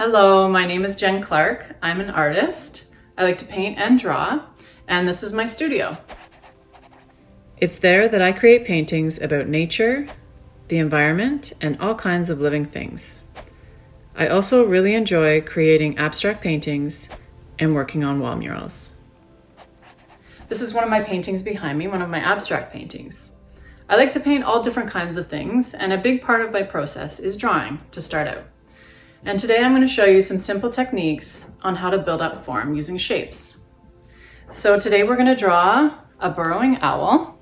Hello, my name is Jen Clark. I'm an artist. I like to paint and draw, and this is my studio. It's there that I create paintings about nature, the environment, and all kinds of living things. I also really enjoy creating abstract paintings and working on wall murals. This is one of my paintings behind me, one of my abstract paintings. I like to paint all different kinds of things, and a big part of my process is drawing to start out. And today I'm going to show you some simple techniques on how to build up form using shapes. So today we're going to draw a burrowing owl,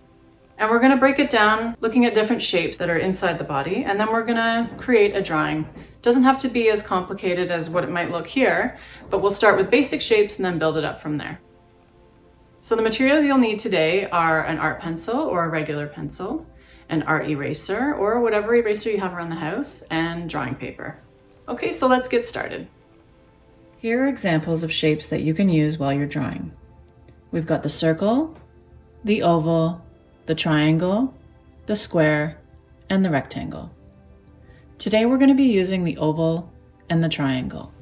and we're going to break it down looking at different shapes that are inside the body, and then we're going to create a drawing. It doesn't have to be as complicated as what it might look here, but we'll start with basic shapes and then build it up from there. So the materials you'll need today are an art pencil or a regular pencil, an art eraser or whatever eraser you have around the house, and drawing paper. Okay, so let's get started. Here are examples of shapes that you can use while you're drawing. We've got the circle, the oval, the triangle, the square, and the rectangle. Today we're going to be using the oval and the triangle.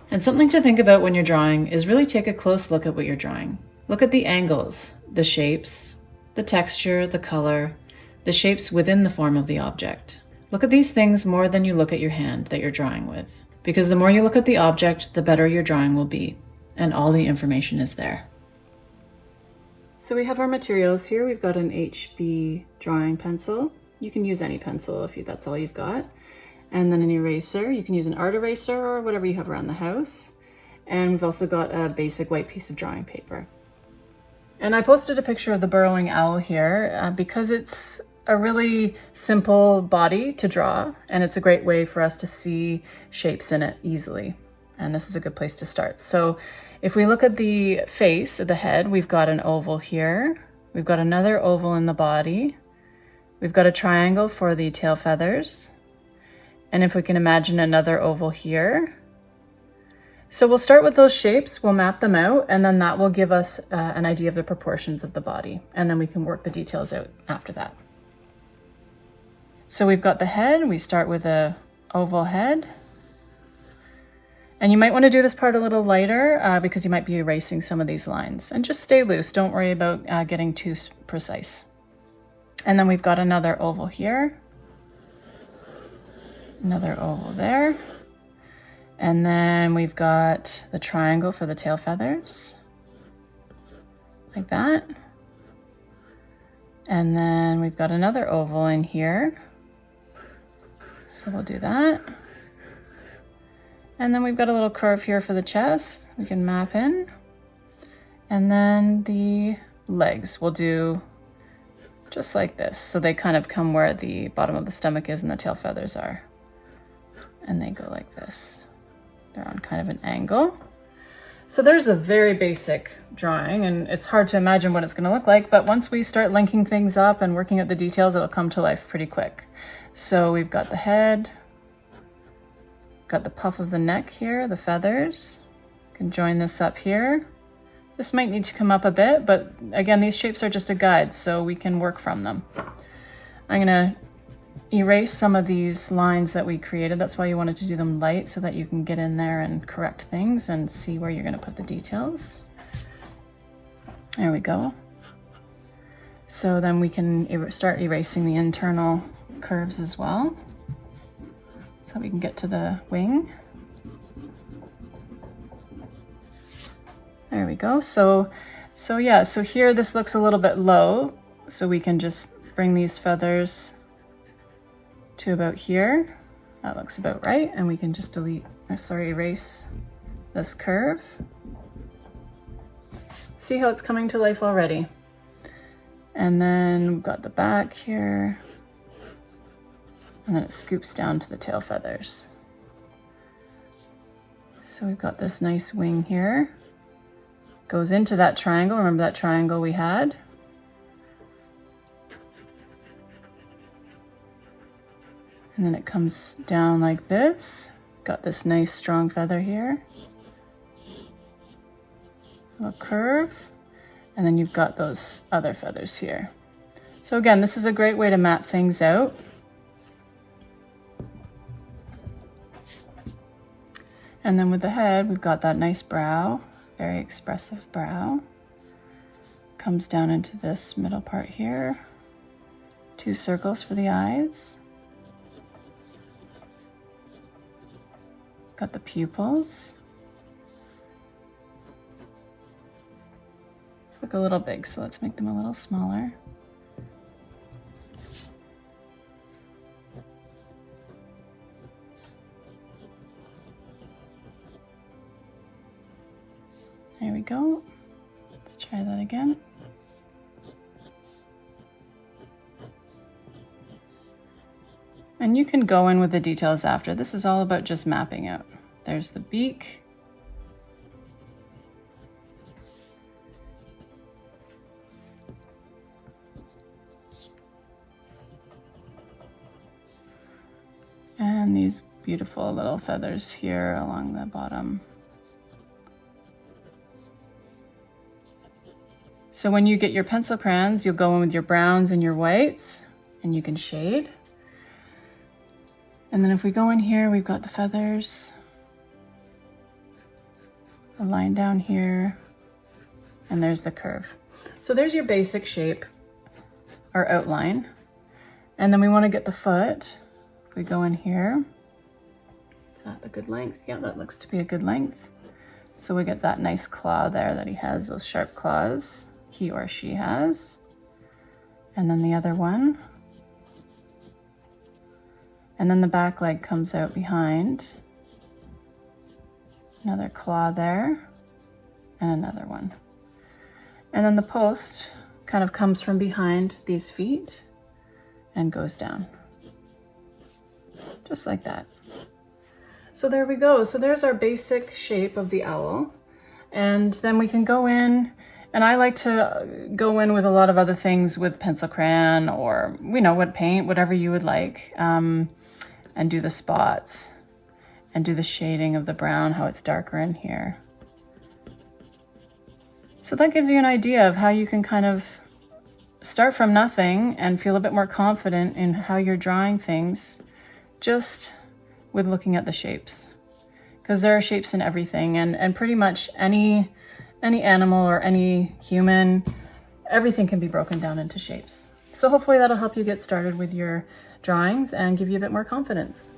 And something to think about when you're drawing is really take a close look at what you're drawing. Look at the angles, the shapes, the texture, the color, the shapes within the form of the object. Look at these things more than you look at your hand that you're drawing with, because the more you look at the object, the better your drawing will be, and all the information is there. So we have our materials here. We've got an HB drawing pencil. You can use any pencil if that's all you've got. And then an eraser. You can use an art eraser or whatever you have around the house. And we've also got a basic white piece of drawing paper. And I posted a picture of the burrowing owl here because it's a really simple body to draw, and it's a great way for us to see shapes in it easily. And this is a good place to start. So if we look at the face of the head, we've got an oval here. We've got another oval in the body. We've got a triangle for the tail feathers. And if we can imagine another oval here. So we'll start with those shapes, we'll map them out, and then that will give us an idea of the proportions of the body. And then we can work the details out after that. So we've got the head. We start with a oval head. And you might want to do this part a little lighter because you might be erasing some of these lines. And just stay loose. Don't worry about getting too precise. And then we've got another oval here. Another oval there. And then we've got the triangle for the tail feathers. Like that. And then we've got another oval in here. So we'll do that. And then we've got a little curve here for the chest. We can map in. And then the legs we'll do just like this. So they kind of come where the bottom of the stomach is and the tail feathers are. And they go like this. They're on kind of an angle. So there's the very basic drawing, and it's hard to imagine what it's going to look like, but once we start linking things up and working out the details, it'll come to life pretty quick. So we've got the head, got the puff of the neck here, the feathers. Can join this up here. This might need to come up a bit, but again, these shapes are just a guide, so we can work from them. I'm going to erase some of these lines that we created. That's why you wanted to do them light, so that you can get in there and correct things and see where you're going to put the details. There we go. So then we can start erasing the internal curves as well, so we can get to the wing. There we go. So here this looks a little bit low, so we can just bring these feathers to about here. That looks about right, and we can just erase this curve. See how it's coming to life already. And then we've got the back here, and then it scoops down to the tail feathers. So we've got this nice wing here. Goes into that triangle. Remember that triangle we had? And then it comes down like this. Got this nice strong feather here. Little curve. And then you've got those other feathers here. So again, this is a great way to map things out. And then with the head, we've got that nice brow, very expressive brow. Comes down into this middle part here. 2 circles for the eyes. Got the pupils. These look a little big, so let's make them a little smaller. There we go. Let's try that again. And you can go in with the details after. This is all about just mapping out. There's the beak. And these beautiful little feathers here along the bottom. So when you get your pencil crayons, you'll go in with your browns and your whites, and you can shade. And then if we go in here, we've got the feathers, a line down here, and there's the curve. So there's your basic shape, our outline. And then we want to get the foot. If we go in here, is that a good length? Yeah, that looks to be a good length. So we get that nice claw there that he has, those sharp claws, he or she has. And then the other one. And then the back leg comes out behind. Another claw there, and another one. And then the post kind of comes from behind these feet and goes down. Just like that. So there we go. So there's our basic shape of the owl. And then we can go in, and I like to go in with a lot of other things with pencil crayon or, what paint, whatever you would like. And do the spots and do the shading of the brown, how it's darker in here. So that gives you an idea of how you can kind of start from nothing and feel a bit more confident in how you're drawing things just with looking at the shapes. Because there are shapes in everything, and pretty much any animal or any human, everything can be broken down into shapes. So hopefully that'll help you get started with your drawings and give you a bit more confidence.